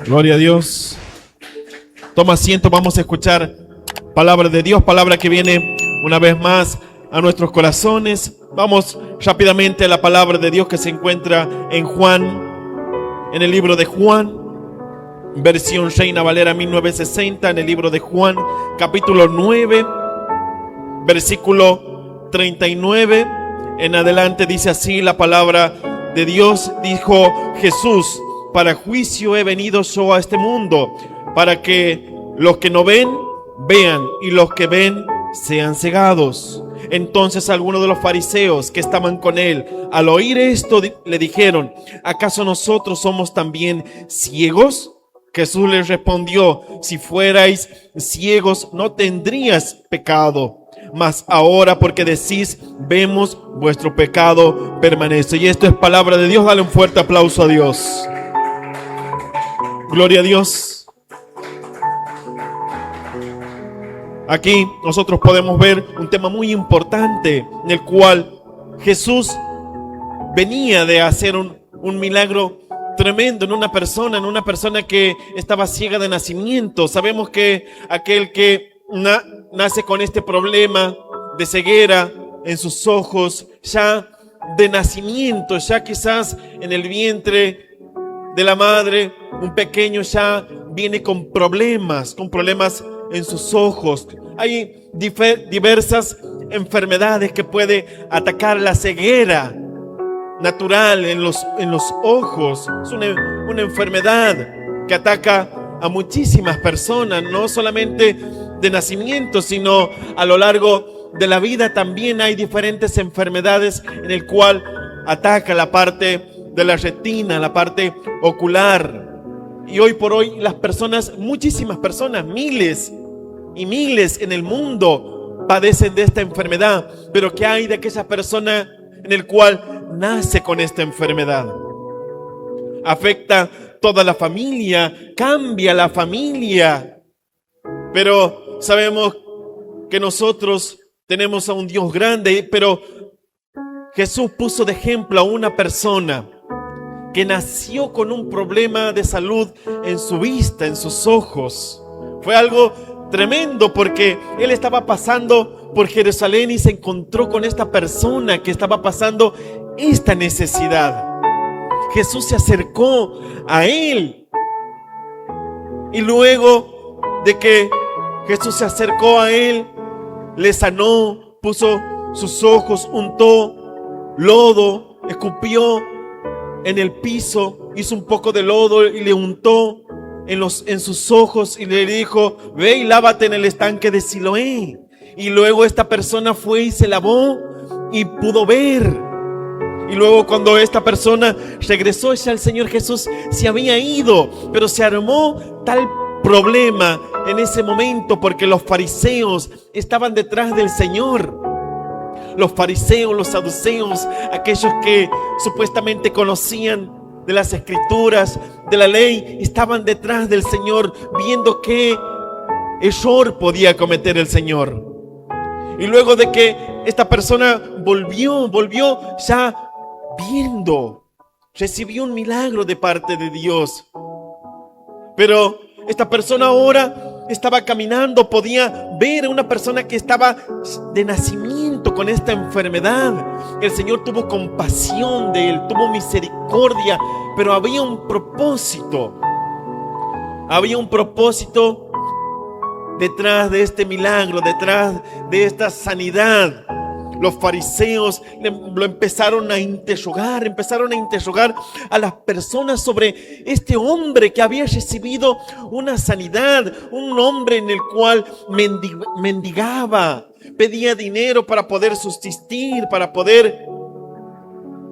Gloria a Dios. Toma asiento, vamos a escuchar palabra de Dios, palabra que viene una vez más a nuestros corazones. Vamos rápidamente a la palabra de Dios que se encuentra en Juan, en el libro de Juan, versión Reina Valera 1960, en el libro de Juan, capítulo 9, versículo 39 en adelante. Dice así la palabra de Dios: dijo Jesús: para juicio he venido yo a este mundo, para que los que no ven, vean, y los que ven, sean cegados. Entonces algunos de los fariseos que estaban con él, al oír esto, le dijeron: ¿acaso nosotros somos también ciegos? Jesús les respondió: si fuerais ciegos, no tendríais pecado. Mas ahora, porque decís, vemos, vuestro pecado permanece. Y esto es palabra de Dios. Dale un fuerte aplauso a Dios. Gloria a Dios. Aquí nosotros podemos ver un tema muy importante en el cual Jesús venía de hacer un milagro tremendo en una persona que estaba ciega de nacimiento. Sabemos que aquel que nace con este problema de ceguera en sus ojos, ya de nacimiento, ya quizás en el vientre de la madre, un pequeño ya viene con problemas en sus ojos. Hay diversas enfermedades que puede atacar la ceguera natural en los ojos. Es una enfermedad que ataca a muchísimas personas, no solamente de nacimiento, sino a lo largo de la vida. También hay diferentes enfermedades en el cual ataca la parte de la retina, la parte ocular. Y hoy por hoy las personas, muchísimas personas, miles y miles en el mundo padecen de esta enfermedad. Pero ¿qué hay de aquella persona en el cual nace con esta enfermedad? Afecta toda la familia, cambia la familia. Pero sabemos que nosotros tenemos a un Dios grande, pero Jesús puso de ejemplo a una persona que nació con un problema de salud en su vista, en sus ojos. Fue algo tremendo porque él estaba pasando por Jerusalén y se encontró con esta persona que estaba pasando esta necesidad. Jesús se acercó a él y luego de que Jesús se acercó a él, le sanó, puso sus ojos, untó lodo, escupió en el piso, hizo un poco de lodo y le untó en sus ojos y le dijo: ve y lávate en el estanque de Siloé. Y luego esta persona fue y se lavó y pudo ver. Y luego cuando esta persona regresó, ya el Señor Jesús se había ido, pero se armó tal problema en ese momento porque los fariseos estaban detrás del Señor. Los fariseos, los saduceos, aquellos que supuestamente conocían de las escrituras, de la ley, estaban detrás del Señor viendo qué error podía cometer el Señor. Y luego de que esta persona volvió ya viendo, recibió un milagro de parte de Dios. Pero esta persona ahora estaba caminando, podía ver a una persona que estaba de nacimiento con esta enfermedad. El Señor tuvo compasión de él, tuvo misericordia, pero había un propósito. Había un propósito detrás de este milagro, detrás de esta sanidad. Los fariseos lo empezaron a interrogar a las personas sobre este hombre que había recibido una sanidad, un hombre en el cual mendigaba, pedía dinero para poder subsistir, para poder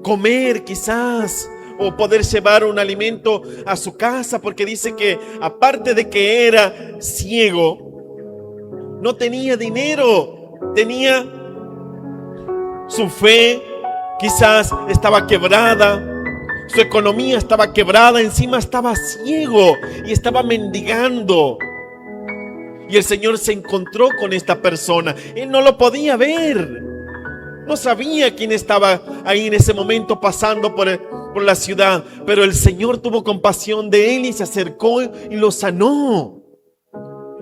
comer quizás, o poder llevar un alimento a su casa, porque dice que aparte de que era ciego, no tenía dinero, tenía su fe quizás estaba quebrada, su economía estaba quebrada, encima estaba ciego y estaba mendigando. Y el Señor se encontró con esta persona. Él no lo podía ver. No sabía quién estaba ahí en ese momento pasando por la ciudad, pero el Señor tuvo compasión de él y se acercó y lo sanó.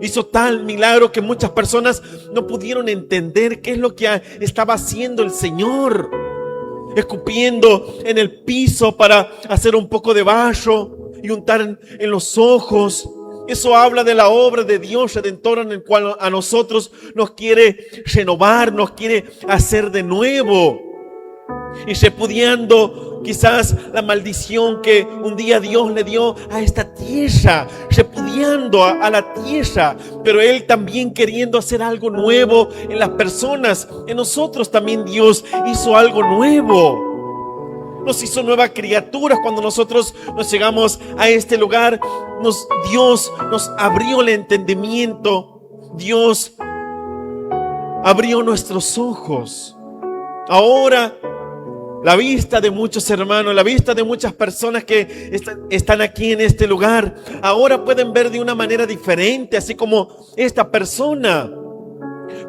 Hizo tal milagro que muchas personas no pudieron entender qué es lo que estaba haciendo el Señor. Escupiendo en el piso para hacer un poco de barro y untar en los ojos. Eso habla de la obra de Dios redentora en el cual a nosotros nos quiere renovar, nos quiere hacer de nuevo. Y repudiando quizás la maldición que un día Dios le dio a esta tierra, repudiando a la tierra, pero Él también queriendo hacer algo nuevo en las personas. En nosotros también Dios hizo algo nuevo. Nos hizo nuevas criaturas cuando nosotros nos llegamos a este lugar. Dios nos abrió el entendimiento. Dios abrió nuestros ojos. Ahora la vista de muchos hermanos, la vista de muchas personas que están aquí en este lugar, ahora pueden ver de una manera diferente, así como esta persona.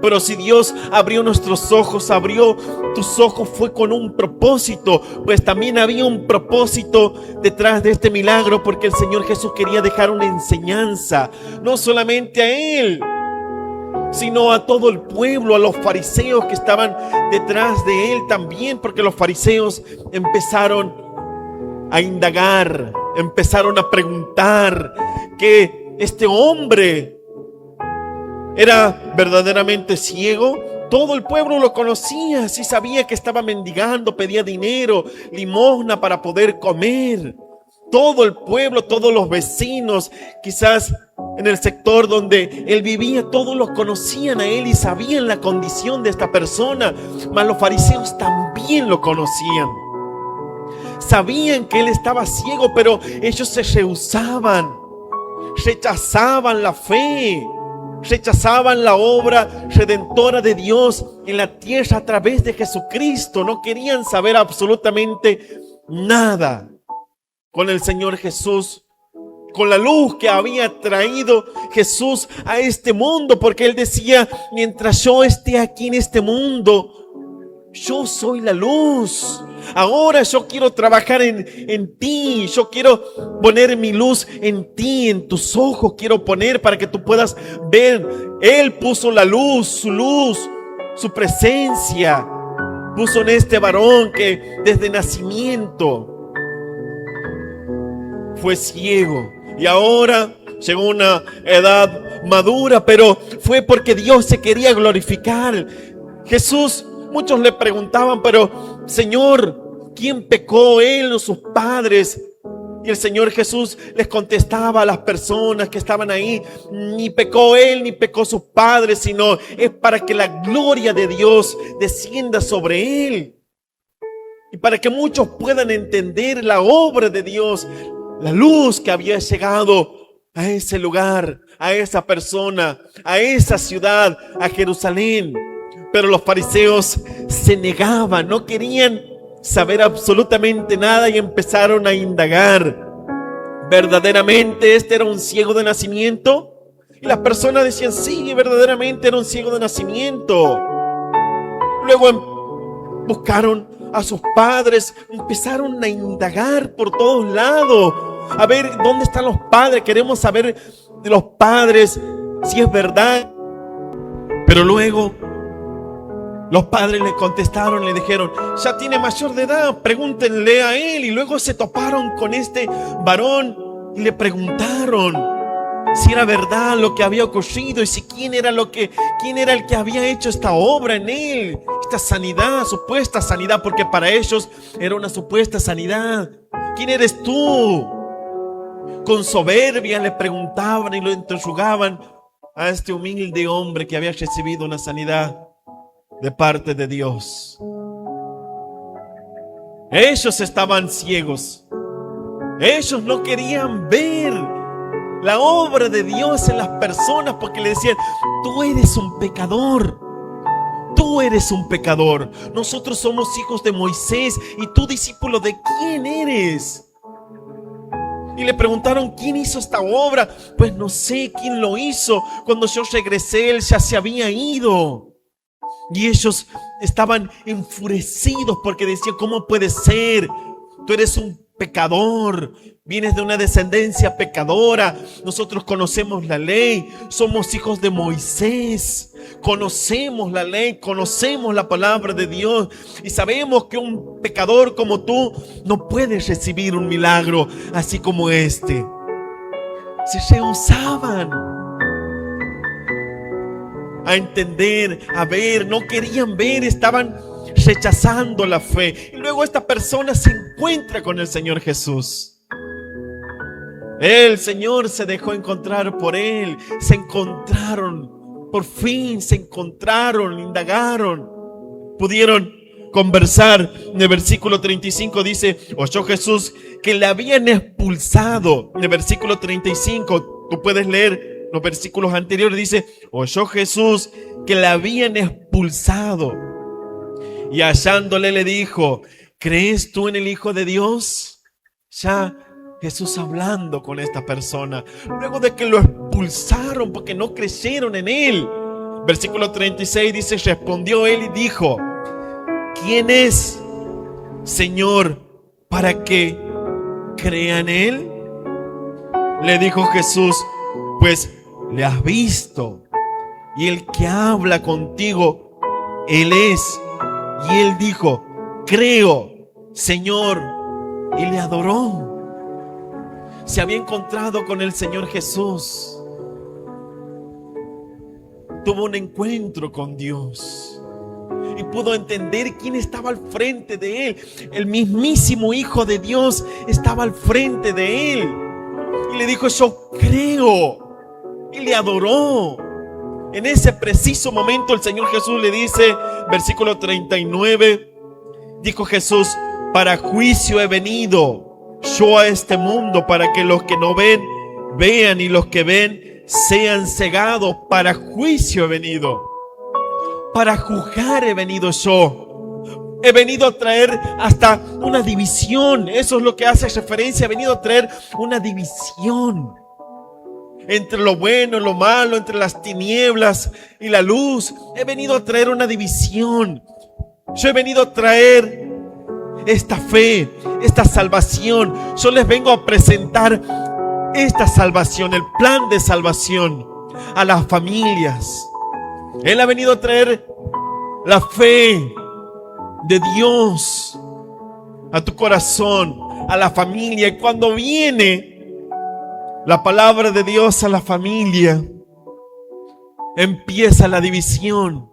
Pero si Dios abrió nuestros ojos, abrió tus ojos, fue con un propósito, pues también había un propósito detrás de este milagro, porque el Señor Jesús quería dejar una enseñanza, no solamente a Él, sino a todo el pueblo, a los fariseos que estaban detrás de Él también, porque los fariseos empezaron a indagar, empezaron a preguntar que este hombre era verdaderamente ciego. Todo el pueblo lo conocía, sí sabía que estaba mendigando, pedía dinero, limosna para poder comer. Todo el pueblo, todos los vecinos, quizás en el sector donde él vivía, todos lo conocían a él y sabían la condición de esta persona. Mas los fariseos también lo conocían. Sabían que él estaba ciego, pero ellos se rehusaban, rechazaban la fe. Rechazaban la obra redentora de Dios en la tierra a través de Jesucristo. No querían saber absolutamente nada con el Señor Jesús, con la luz que había traído Jesús a este mundo, porque Él decía: mientras yo esté aquí en este mundo, yo soy la luz. Ahora yo quiero trabajar en ti. Yo quiero poner mi luz en ti, en tus ojos quiero poner para que tú puedas ver. Él puso la luz, su presencia. Puso en este varón que desde nacimiento fue ciego y ahora llegó a una edad madura, pero fue porque Dios se quería glorificar. Jesús, muchos le preguntaban: pero Señor, ¿quién pecó, él o sus padres? Y el Señor Jesús les contestaba a las personas que estaban ahí: ni pecó él ni pecó sus padres, sino es para que la gloria de Dios descienda sobre él y para que muchos puedan entender la obra de Dios, la luz que había llegado a ese lugar, a esa persona, a esa ciudad, a Jerusalén. Pero los fariseos se negaban, no querían saber absolutamente nada y empezaron a indagar: ¿verdaderamente este era un ciego de nacimiento? Y las personas decían: sí, verdaderamente era un ciego de nacimiento. Luego buscaron a sus padres, empezaron a indagar por todos lados, a ver dónde están los padres. Queremos saber de los padres si es verdad. Pero luego los padres le contestaron, le dijeron: ya tiene mayor de edad, pregúntenle a él. Y luego se toparon con este varón y le preguntaron si era verdad lo que había ocurrido y si quién era el que había hecho esta obra en él, esta sanidad, supuesta sanidad, porque para ellos era una supuesta sanidad. ¿Quién eres tú? Con soberbia le preguntaban y lo interrogaban a este humilde hombre que había recibido una sanidad de parte de Dios. Ellos estaban ciegos. Ellos no querían ver la obra de Dios en las personas, porque le decían: tú eres un pecador. Tú eres un pecador. Nosotros somos hijos de Moisés y tú discípulo de quién eres. Y le preguntaron: ¿quién hizo esta obra? Pues no sé quién lo hizo. Cuando yo regresé, él ya se había ido. Y ellos estaban enfurecidos porque decían, ¿cómo puede ser? Tú eres un pecador, vienes de una descendencia pecadora, nosotros conocemos la ley, somos hijos de Moisés, conocemos la ley, conocemos la palabra de Dios y sabemos que un pecador como tú no puede recibir un milagro así como este. Se rehusaban a entender, a ver, no querían ver, estaban rechazando la fe. Y luego esta persona se encuentra con el Señor Jesús. El Señor se dejó encontrar por él. Se encontraron, por fin se encontraron, indagaron, pudieron conversar. En el versículo 35 dice, oyó Jesús que le habían expulsado. En el versículo 35, tú puedes leer los versículos anteriores, dice, oyó Jesús que le habían expulsado. Y hallándole le dijo, ¿crees tú en el Hijo de Dios? Ya Jesús hablando con esta persona, luego de que lo expulsaron porque no creyeron en él. Versículo 36 dice, respondió él y dijo, ¿quién es, Señor, para que crea en él? Le dijo Jesús, pues le has visto, y el que habla contigo, él es. Y él dijo, creo, Señor, y le adoró. Se había encontrado con el Señor Jesús. Tuvo un encuentro con Dios y pudo entender quién estaba al frente de él. El mismísimo Hijo de Dios estaba al frente de él. Y le dijo, yo creo. Y le adoró. En ese preciso momento el Señor Jesús le dice, versículo 39, dijo Jesús, para juicio he venido yo a este mundo, para que los que no ven, vean, y los que ven, sean cegados. Para juicio he venido. Para juzgar he venido yo. He venido a traer hasta una división. Eso es lo que hace referencia. He venido a traer una división entre lo bueno y lo malo, entre las tinieblas y la luz. He venido a traer una división. Yo he venido a traer esta fe, esta salvación. Yo les vengo a presentar esta salvación, el plan de salvación a las familias. Él ha venido a traer la fe de Dios a tu corazón, a la familia. Y cuando viene la palabra de Dios a la familia, empieza la división.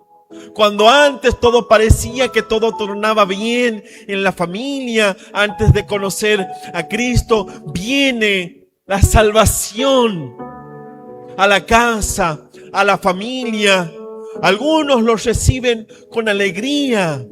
Cuando antes todo parecía que todo tornaba bien en la familia, antes de conocer a Cristo, viene la salvación a la casa, a la familia. Algunos los reciben con alegría,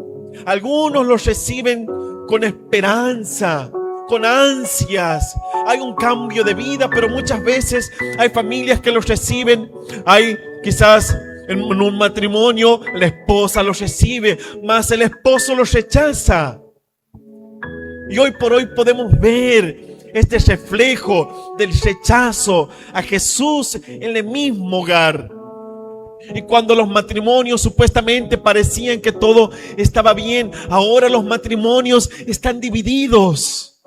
algunos los reciben con esperanza, con ansias. Hay un cambio de vida, pero muchas veces hay familias que los reciben. Hay quizás en un matrimonio la esposa los recibe, mas el esposo los rechaza. Y hoy por hoy podemos ver este reflejo del rechazo a Jesús en el mismo hogar. Y cuando los matrimonios supuestamente parecían que todo estaba bien, ahora los matrimonios están divididos.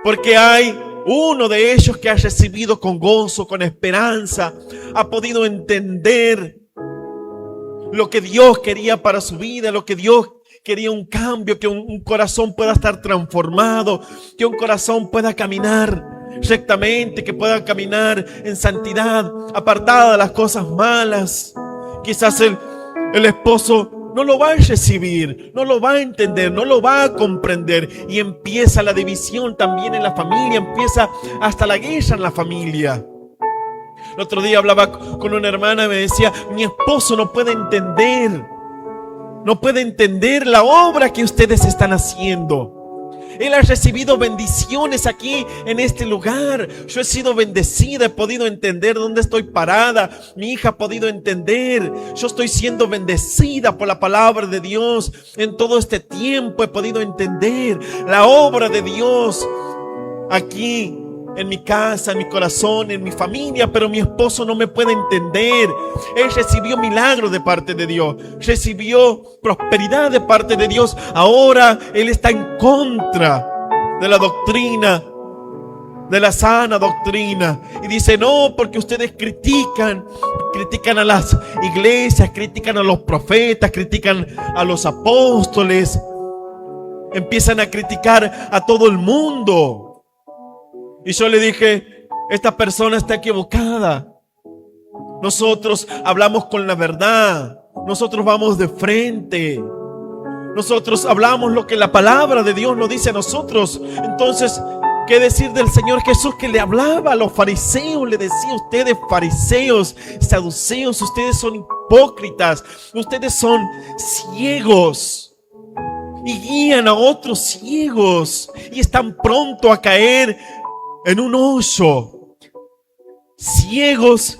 Porque hay uno de ellos que ha recibido con gozo, con esperanza, ha podido entender lo que Dios quería para su vida, lo que Dios quería, un cambio, que un corazón pueda estar transformado, que un corazón pueda caminar rectamente, que pueda caminar en santidad, apartada de las cosas malas. Quizás el esposo no lo va a recibir, no lo va a entender, no lo va a comprender, y empieza la división también en la familia, empieza hasta la guerra en la familia. El otro día hablaba con una hermana y me decía, mi esposo no puede entender la obra que ustedes están haciendo. Él ha recibido bendiciones aquí en este lugar. Yo he sido bendecida, he podido entender dónde estoy parada. Mi hija ha podido entender. Yo estoy siendo bendecida por la palabra de Dios. En todo este tiempo he podido entender la obra de Dios aquí en mi casa, en mi corazón, en mi familia, pero mi esposo no me puede entender. Él recibió milagro de parte de Dios, recibió prosperidad de parte de Dios. Ahora él está en contra de la doctrina, de la sana doctrina, y dice: no, porque ustedes critican a las iglesias, critican a los profetas, critican a los apóstoles, empiezan a criticar a todo el mundo. Y yo le dije: esta persona está equivocada. Nosotros hablamos con la verdad, nosotros vamos de frente, nosotros hablamos lo que la palabra de Dios nos dice a nosotros. Entonces, ¿qué decir del Señor Jesús, que le hablaba a los fariseos? Le decía: ustedes fariseos, saduceos, ustedes son hipócritas, ustedes son ciegos y guían a otros ciegos y están pronto a caer en un hoyo. Ciegos,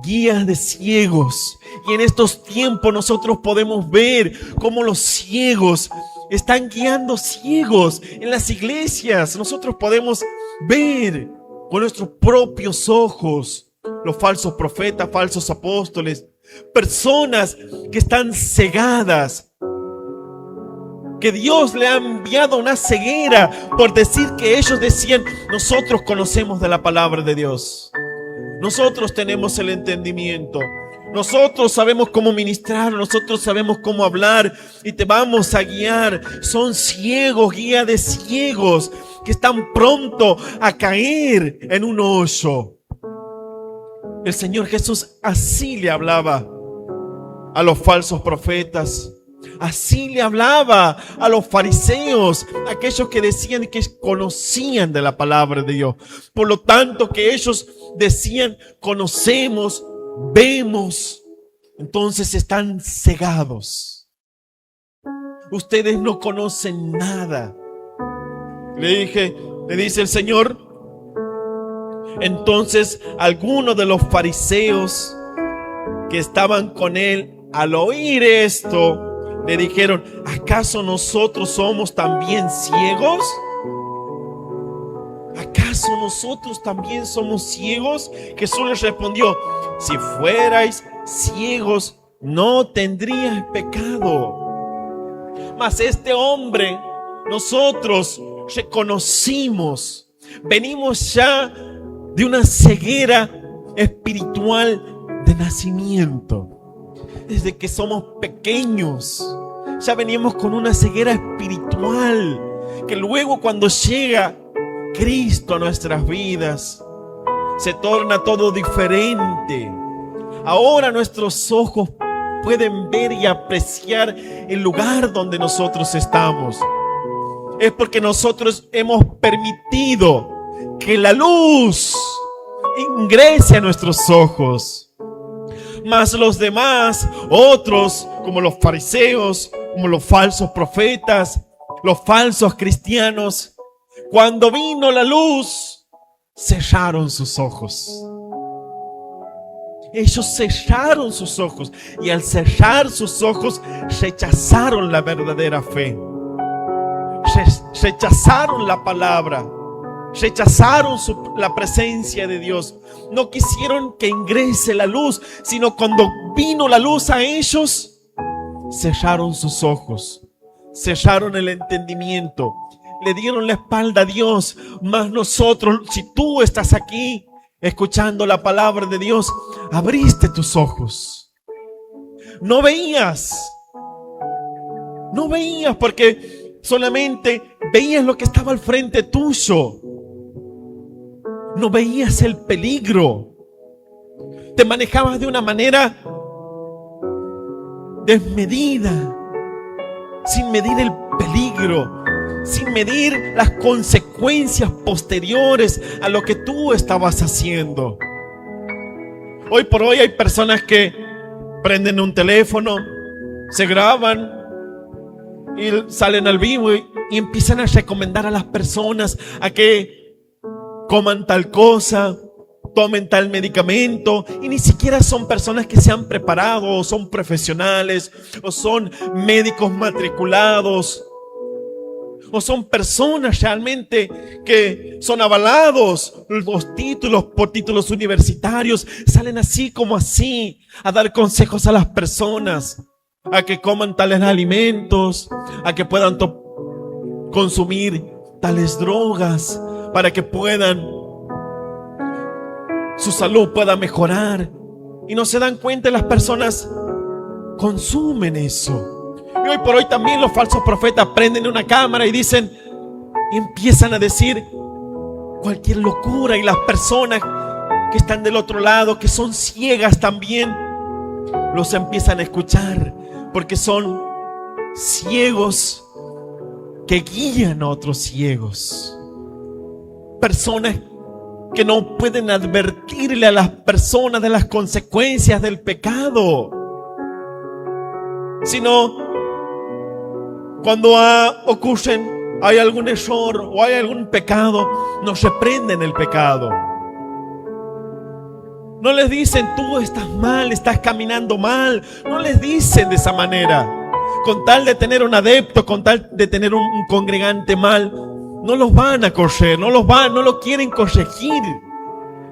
guías de ciegos. Y en estos tiempos nosotros podemos ver cómo los ciegos están guiando ciegos en las iglesias. Nosotros podemos ver con nuestros propios ojos los falsos profetas, falsos apóstoles, personas que están cegadas, que Dios le ha enviado una ceguera por decir que ellos decían: nosotros conocemos de la palabra de Dios, nosotros tenemos el entendimiento, nosotros sabemos cómo ministrar, nosotros sabemos cómo hablar y te vamos a guiar. Son ciegos, guía de ciegos, que están pronto a caer en un hoyo. El Señor Jesús así le hablaba a los falsos profetas, así le hablaba a los fariseos, aquellos que decían que conocían de la palabra de Dios. Por lo tanto, que ellos decían: conocemos, vemos. Entonces están cegados. Ustedes no conocen nada. Le dice el Señor. Entonces algunos de los fariseos que estaban con él, al oír esto, le dijeron: ¿acaso nosotros somos también ciegos? ¿Acaso nosotros también somos ciegos? Jesús les respondió: si fuerais ciegos, no tendríais pecado. Mas este hombre, nosotros reconocimos, venimos ya de una ceguera espiritual de nacimiento. Desde que somos pequeños, ya venimos con una ceguera espiritual, que luego cuando llega Cristo a nuestras vidas, se torna todo diferente. Ahora nuestros ojos pueden ver y apreciar el lugar donde nosotros estamos. Es porque nosotros hemos permitido que la luz ingrese a nuestros ojos. Mas los demás, otros, como los fariseos, como los falsos profetas, los falsos cristianos, cuando vino la luz, cerraron sus ojos. Ellos cerraron sus ojos, y al cerrar sus ojos rechazaron la verdadera fe, rechazaron la palabra, rechazaron la presencia de Dios. No quisieron que ingrese la luz, sino cuando vino la luz a ellos, cerraron sus ojos, cerraron el entendimiento, le dieron la espalda a Dios. Mas nosotros, si tú estás aquí escuchando la palabra de Dios, abriste tus ojos. No veías porque solamente veías lo que estaba al frente tuyo. No veías el peligro. Te manejabas de una manera desmedida, sin medir el peligro, sin medir las consecuencias posteriores a lo que tú estabas haciendo. Hoy por hoy hay personas que prenden un teléfono, se graban y salen al vivo y empiezan a recomendar a las personas a que coman tal cosa, tomen tal medicamento, y ni siquiera son personas que se han preparado, o son profesionales, o son médicos matriculados, o son personas realmente que son avalados los títulos por títulos universitarios, salen así como así a dar consejos a las personas, a que coman tales alimentos, a que puedan consumir tales drogas para que su salud pueda mejorar. Y no se dan cuenta, las personas consumen eso. Y hoy por hoy también los falsos profetas prenden una cámara y dicen, y empiezan a decir cualquier locura, y las personas que están del otro lado, que son ciegas también, los empiezan a escuchar, porque son ciegos que guían a otros ciegos. Personas que no pueden advertirle a las personas de las consecuencias del pecado, sino cuando hay algún error o hay algún pecado, nos reprenden el pecado. No les dicen, tú estás mal, estás caminando mal. No les dicen de esa manera. Con tal de tener un adepto, con tal de tener un congregante mal, no los van a correr, no lo quieren corregir.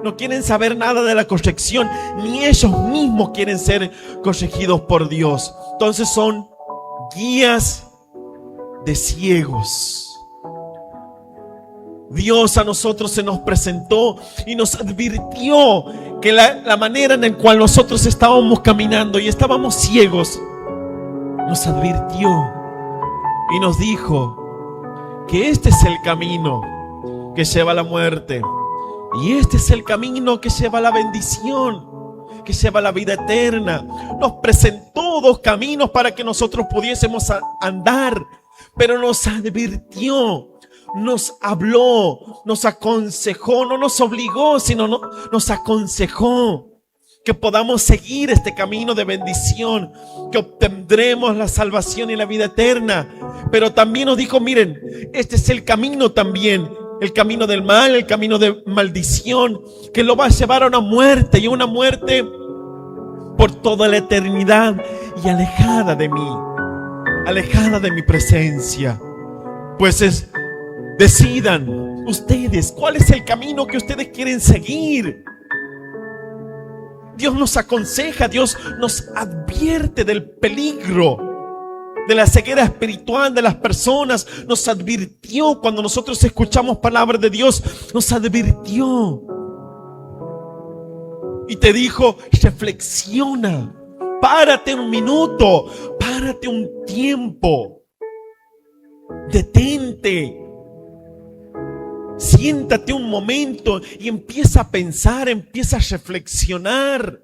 No quieren saber nada de la corrección, ni ellos mismos quieren ser corregidos por Dios. Entonces son guías de ciegos. Dios a nosotros se nos presentó y nos advirtió que la manera en la cual nosotros estábamos caminando y estábamos ciegos, nos advirtió y nos dijo que este es el camino que lleva a la muerte, y este es el camino que lleva a la bendición, que lleva a la vida eterna. Nos presentó dos caminos para que nosotros pudiésemos andar, pero nos advirtió, nos habló, nos aconsejó, no nos obligó, sino nos aconsejó que podamos seguir este camino de bendición, que obtendremos la salvación y la vida eterna. Pero también nos dijo, miren, este es el camino también, el camino del mal, el camino de maldición, que lo va a llevar a una muerte, y una muerte por toda la eternidad, y alejada de mí, alejada de mi presencia. Pues decidan ustedes cuál es el camino que ustedes quieren seguir. Dios nos aconseja, Dios nos advierte del peligro, de la ceguera espiritual de las personas. Nos advirtió cuando nosotros escuchamos palabra de Dios, nos advirtió y te dijo, reflexiona, párate un minuto, párate un tiempo, detente, siéntate un momento y empieza a pensar, empieza a reflexionar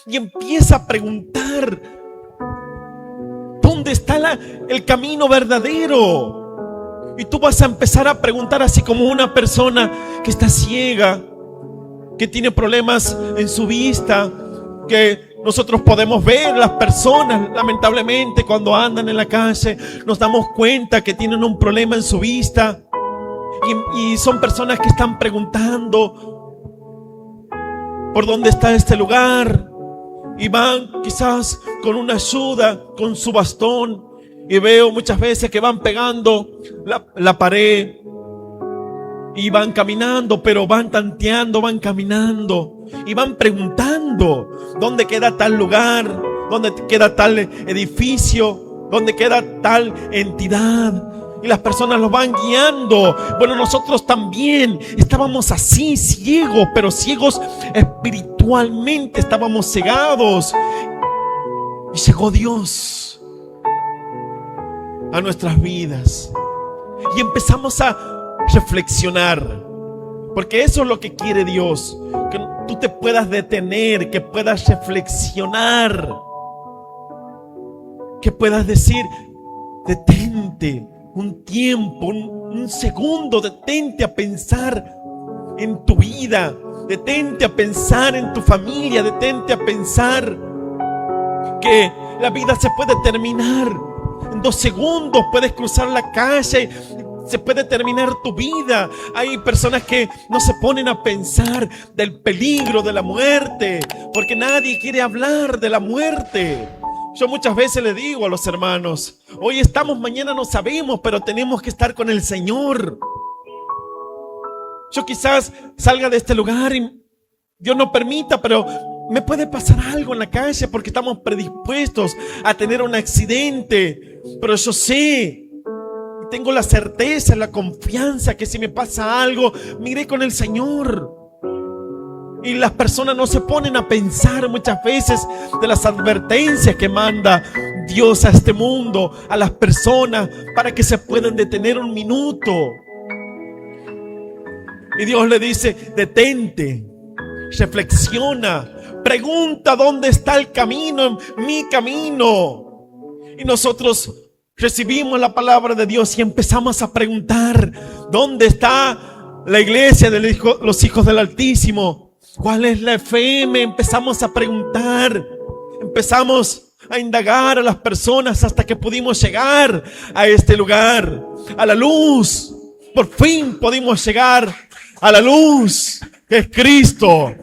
y empieza a preguntar, ¿dónde está el camino verdadero? Y tú vas a empezar a preguntar, así como una persona que está ciega, que tiene problemas en su vista, que nosotros podemos ver las personas, lamentablemente, cuando andan en la calle, nos damos cuenta que tienen un problema en su vista. Y son personas que están preguntando por dónde está este lugar, y van quizás con una ayuda, con su bastón, y veo muchas veces que van pegando la pared y van caminando, pero van tanteando, van caminando y van preguntando dónde queda tal lugar, dónde queda tal edificio, dónde queda tal entidad. Y las personas los van guiando. Bueno, nosotros también estábamos así, ciegos, pero ciegos espiritualmente, estábamos cegados. Y llegó Dios a nuestras vidas y empezamos a reflexionar, porque eso es lo que quiere Dios, que tú te puedas detener, que puedas reflexionar, que puedas decir, detente un tiempo, un segundo, detente a pensar en tu vida, detente a pensar en tu familia, detente a pensar que la vida se puede terminar en 2 segundos, puedes cruzar la calle, se puede terminar tu vida. Hay personas que no se ponen a pensar del peligro de la muerte, porque nadie quiere hablar de la muerte, Yo muchas veces le digo a los hermanos, hoy estamos, mañana no sabemos, pero tenemos que estar con el Señor. Yo quizás salga de este lugar y Dios no permita, pero me puede pasar algo en la calle porque estamos predispuestos a tener un accidente. Pero yo sé, tengo la certeza, la confianza que si me pasa algo, me iré con el Señor. Y las personas no se ponen a pensar muchas veces de las advertencias que manda Dios a este mundo, a las personas, para que se puedan detener un minuto. Y Dios le dice, detente, reflexiona, pregunta dónde está el camino, mi camino. Y nosotros recibimos la palabra de Dios y empezamos a preguntar, ¿dónde está la iglesia de los hijos del Altísimo? ¿Cuál es la FM? Empezamos a preguntar, empezamos a indagar a las personas hasta que pudimos llegar a este lugar, a la luz. Por fin pudimos llegar a la luz, que es Cristo.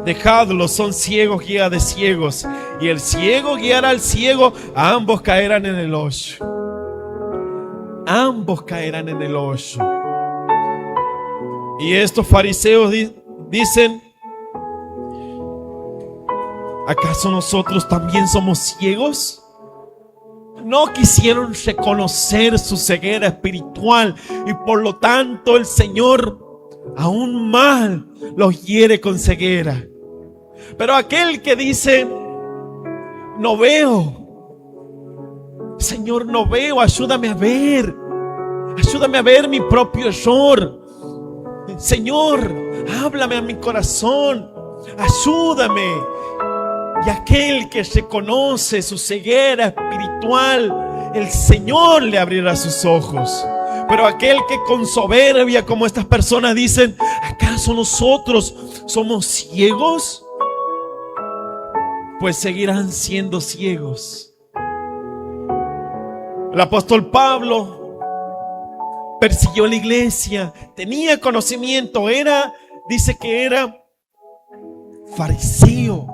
Dejadlos, son ciegos, guía de ciegos, y el ciego guiará al ciego, ambos caerán en el hoyo. Ambos caerán en el hoyo. Y estos fariseos dicen, ¿acaso nosotros también somos ciegos? No quisieron reconocer su ceguera espiritual y por lo tanto el Señor aún más los hiere con ceguera. Pero aquel que dice, no veo, Señor, no veo, ayúdame a ver mi propio error. Señor, háblame a mi corazón, ayúdame. Y aquel que reconoce su ceguera espiritual, el Señor le abrirá sus ojos. Pero aquel que con soberbia, como estas personas dicen, ¿acaso nosotros somos ciegos? Pues seguirán siendo ciegos. El apóstol Pablo persiguió a la iglesia, tenía conocimiento, dice que era fariseo,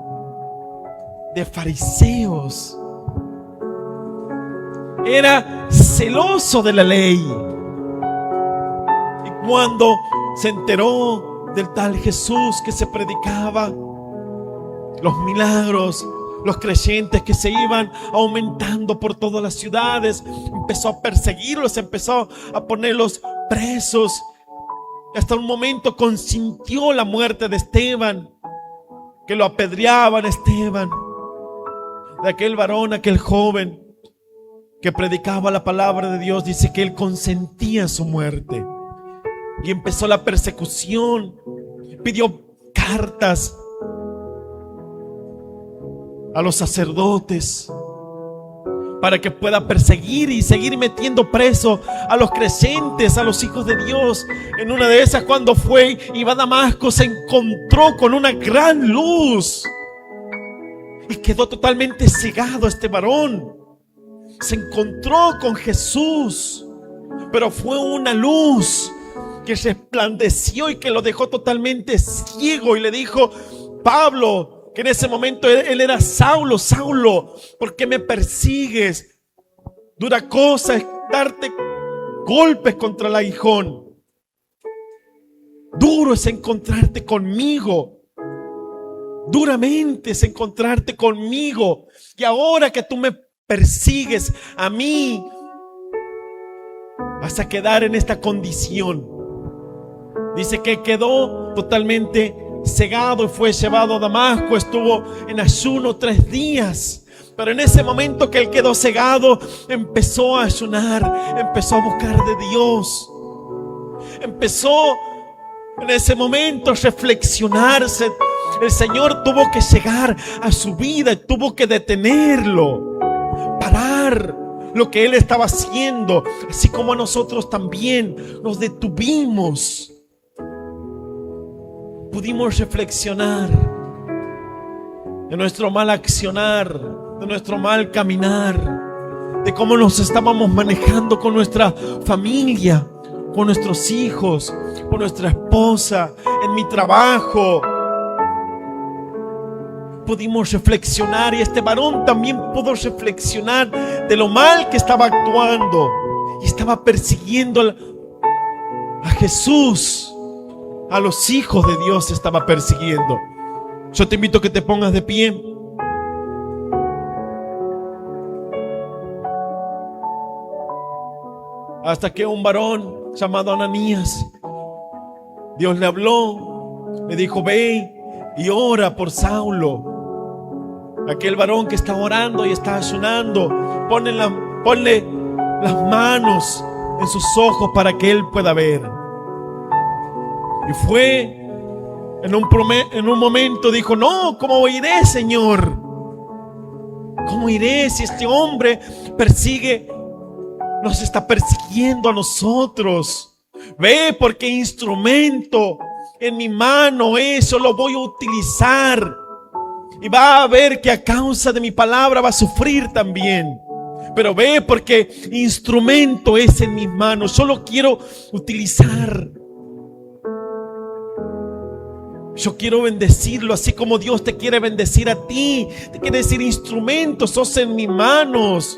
de fariseos. Era celoso de la ley. Y cuando se enteró del tal Jesús que se predicaba, los milagros, los creyentes que se iban aumentando por todas las ciudades, empezó a perseguirlos, empezó a ponerlos presos. Hasta un momento consintió la muerte de Esteban, que lo apedreaban a Esteban, de aquel varón, aquel joven que predicaba la palabra de Dios. Dice que él consentía su muerte. Y empezó la persecución. Pidió cartas a los sacerdotes para que pueda perseguir y seguir metiendo preso a los creyentes, a los hijos de Dios. En una de esas, cuando fue y iba a Damasco, se encontró con una gran luz y quedó totalmente cegado este varón. Se encontró con Jesús, pero fue una luz que resplandeció y que lo dejó totalmente ciego. Y le dijo, Pablo, que en ese momento él era Saulo, Saulo, ¿por qué me persigues? Dura cosa es darte golpes contra el aguijón. Duro es encontrarte conmigo. Duramente es encontrarte conmigo. Y ahora que tú me persigues a mí, vas a quedar en esta condición. Dice que quedó totalmente cegado y fue llevado a Damasco. Estuvo en ayuno 3 días. Pero en ese momento que él quedó cegado, empezó a ayunar, empezó a buscar de Dios. Empezó en ese momento a reflexionarse. El Señor tuvo que llegar a su vida y tuvo que detenerlo, parar lo que él estaba haciendo, así como nosotros también nos detuvimos. Pudimos reflexionar de nuestro mal accionar, de nuestro mal caminar, de cómo nos estábamos manejando con nuestra familia, por nuestros hijos, por nuestra esposa, en mi trabajo. Pudimos reflexionar y este varón también pudo reflexionar de lo mal que estaba actuando y estaba persiguiendo a Jesús, a los hijos de Dios estaba persiguiendo. Yo te invito a que te pongas de pie. Hasta que un varón llamado Ananías, Dios le habló, le dijo: ve y ora por Saulo. Aquel varón que está orando y está ayunando, ponle las manos en sus ojos para que él pueda ver. Y fue en un momento, dijo: no, ¿cómo iré, Señor? ¿Cómo iré si este hombre nos está persiguiendo a nosotros? Ve, porque instrumento en mi mano, eso lo voy a utilizar. Y va a ver que a causa de mi palabra va a sufrir también. Pero ve, porque instrumento es en mis manos. Yo lo quiero utilizar. Yo quiero bendecirlo, así como Dios te quiere bendecir a ti. Te quiere decir: instrumento sos en mis manos.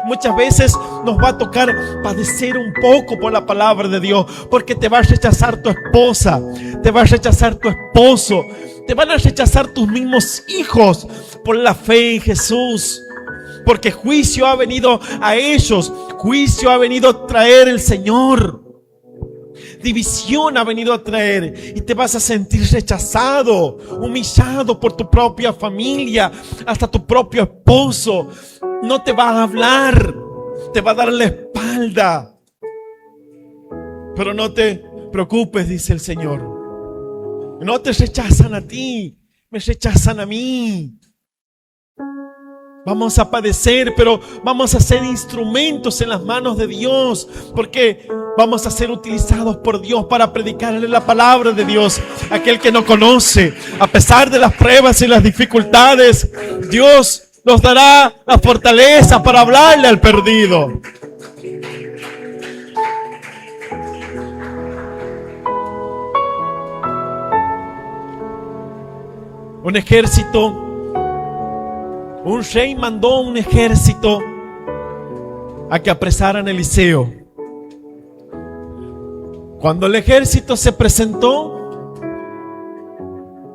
Muchas veces nos va a tocar padecer un poco por la palabra de Dios, porque te va a rechazar tu esposa, te va a rechazar tu esposo, te van a rechazar tus mismos hijos por la fe en Jesús, porque juicio ha venido a ellos, juicio ha venido a traer el Señor, división ha venido a traer, y te vas a sentir rechazado, humillado por tu propia familia, hasta tu propio esposo. No te va a hablar, te va a dar la espalda. Pero no te preocupes, dice el Señor. No te rechazan a ti, me rechazan a mí. Vamos a padecer, pero vamos a ser instrumentos en las manos de Dios, porque vamos a ser utilizados por Dios para predicarle la palabra de Dios a aquel que no conoce. A pesar de las pruebas y las dificultades, Dios nos dará la fortaleza para hablarle al perdido. Un ejército, un rey mandó un ejército a que apresaran a Eliseo. Cuando el ejército se presentó,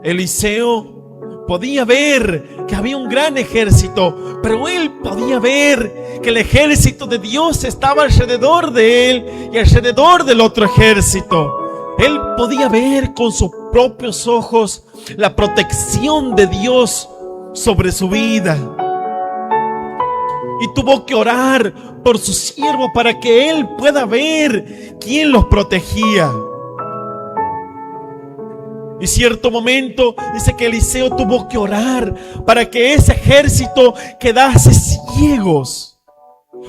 Eliseo podía ver que había un gran ejército, pero él podía ver que el ejército de Dios estaba alrededor de él y alrededor del otro ejército. Él podía ver con sus propios ojos la protección de Dios sobre su vida. Y tuvo que orar por su siervo para que él pueda ver quién los protegía. Y cierto momento dice que Eliseo tuvo que orar para que ese ejército quedase ciegos.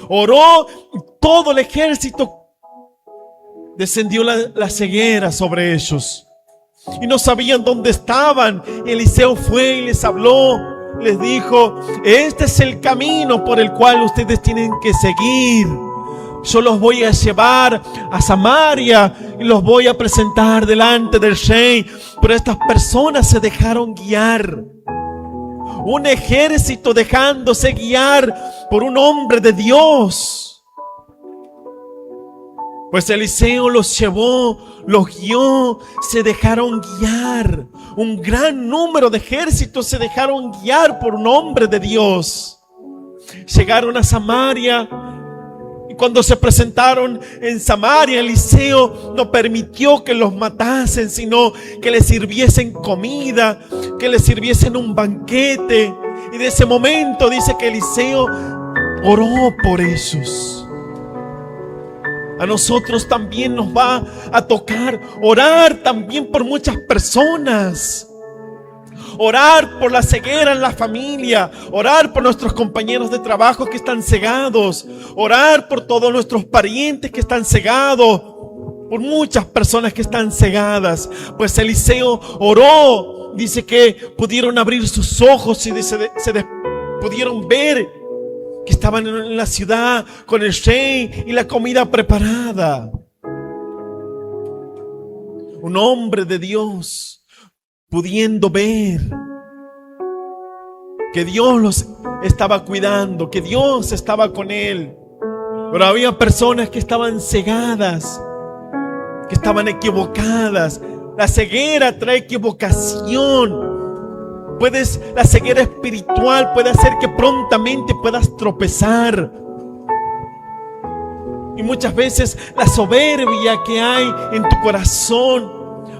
Oró y todo el ejército descendió la ceguera sobre ellos. Y no sabían dónde estaban. Eliseo fue y les habló. Les dijo: este es el camino por el cual ustedes tienen que seguir. Yo los voy a llevar a Samaria y los voy a presentar delante del rey. Pero estas personas se dejaron guiar. Un ejército dejándose guiar por un hombre de Dios. Pues Eliseo los llevó, los guió, se dejaron guiar. Un gran número de ejércitos se dejaron guiar por un hombre de Dios. Llegaron a Samaria. Y cuando se presentaron en Samaria, Eliseo no permitió que los matasen, sino que les sirviesen comida, que les sirviesen un banquete. Y de ese momento dice que Eliseo oró por ellos. A nosotros también nos va a tocar orar también por muchas personas. Orar por la ceguera en la familia. Orar por nuestros compañeros de trabajo que están cegados. Orar por todos nuestros parientes que están cegados. Por muchas personas que están cegadas. Pues Eliseo oró. Dice que pudieron abrir sus ojos y pudieron ver que estaban en la ciudad con el rey y la comida preparada. un hombre de Dios, pudiendo ver que Dios los estaba cuidando, que Dios estaba con él. Pero había personas que estaban cegadas, que estaban equivocadas. La ceguera trae equivocación. La ceguera espiritual puede hacer que prontamente puedas tropezar. Y muchas veces la soberbia que hay en tu corazón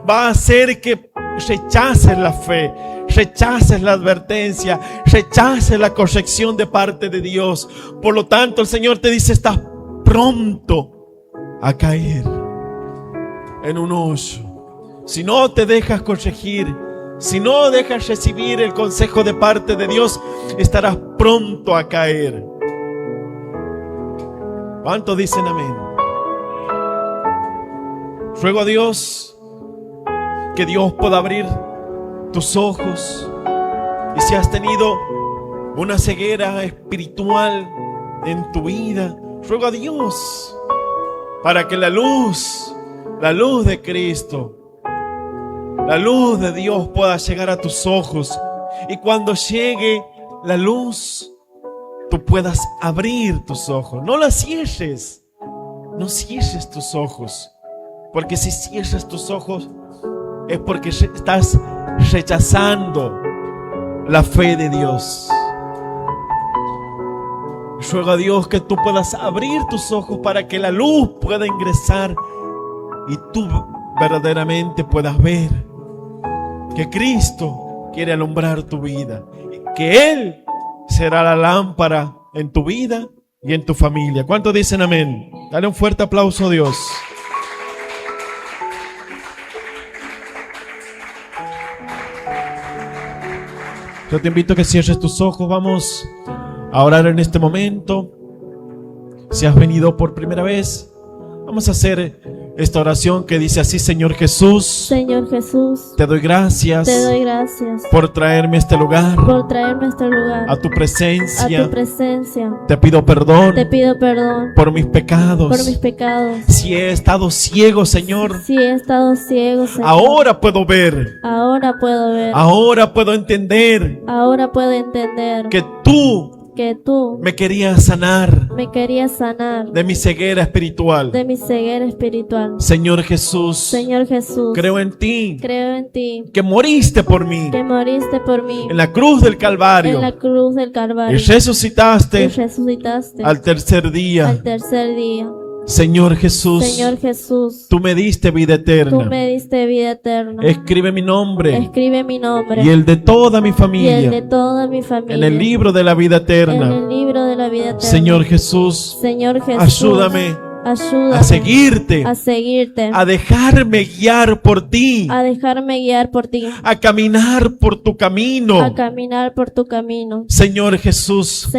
va a hacer que rechaces la fe, rechaces la advertencia, rechaces la corrección de parte de Dios. Por lo tanto, el Señor te dice: estás pronto a caer en un hoyo. Si no te dejas corregir, si no dejas recibir el consejo de parte de Dios, estarás pronto a caer. ¿Cuántos dicen amén? Ruego a Dios que Dios pueda abrir tus ojos. Y si has tenido una ceguera espiritual en tu vida, ruego a Dios para que la luz de Cristo, la luz de Dios pueda llegar a tus ojos. Y cuando llegue la luz, tú puedas abrir tus ojos. No las cierres. No cierres tus ojos. Porque si cierras tus ojos es porque estás rechazando la fe de Dios. Ruego a Dios que tú puedas abrir tus ojos para que la luz pueda ingresar y tú verdaderamente puedas ver que Cristo quiere alumbrar tu vida, que Él será la lámpara en tu vida y en tu familia. ¿Cuántos dicen amén? Dale un fuerte aplauso a Dios. Yo te invito a que cierres tus ojos. Vamos a orar en este momento. Si has venido por primera vez, vamos a hacer esta oración que dice así: Señor Jesús, Señor Jesús, te doy gracias por traerme a este lugar, a tu presencia. Te pido perdón por mis pecados. Si he estado ciego, Señor, ahora puedo ver. Ahora puedo entender que tú me querías sanar de mi ceguera espiritual. Señor Jesús, creo en ti, que moriste por mí en la cruz del Calvario, y resucitaste al tercer día. Señor Jesús, tú me diste vida eterna. Escribe mi nombre y el de toda mi familia en el libro de la vida eterna. Señor Jesús, ayúdame a seguirte, a dejarme guiar por ti, a caminar por tu camino. Señor Jesús,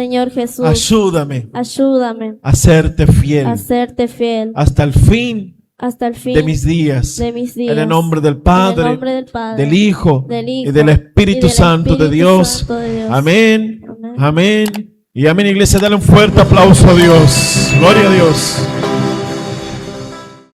ayúdame a serte fiel hasta el fin de mis días. En el nombre del Padre, del Hijo y del Espíritu Santo de Dios. Amén, amén y amén. Iglesia, dale un fuerte aplauso a Dios. Gloria a Dios.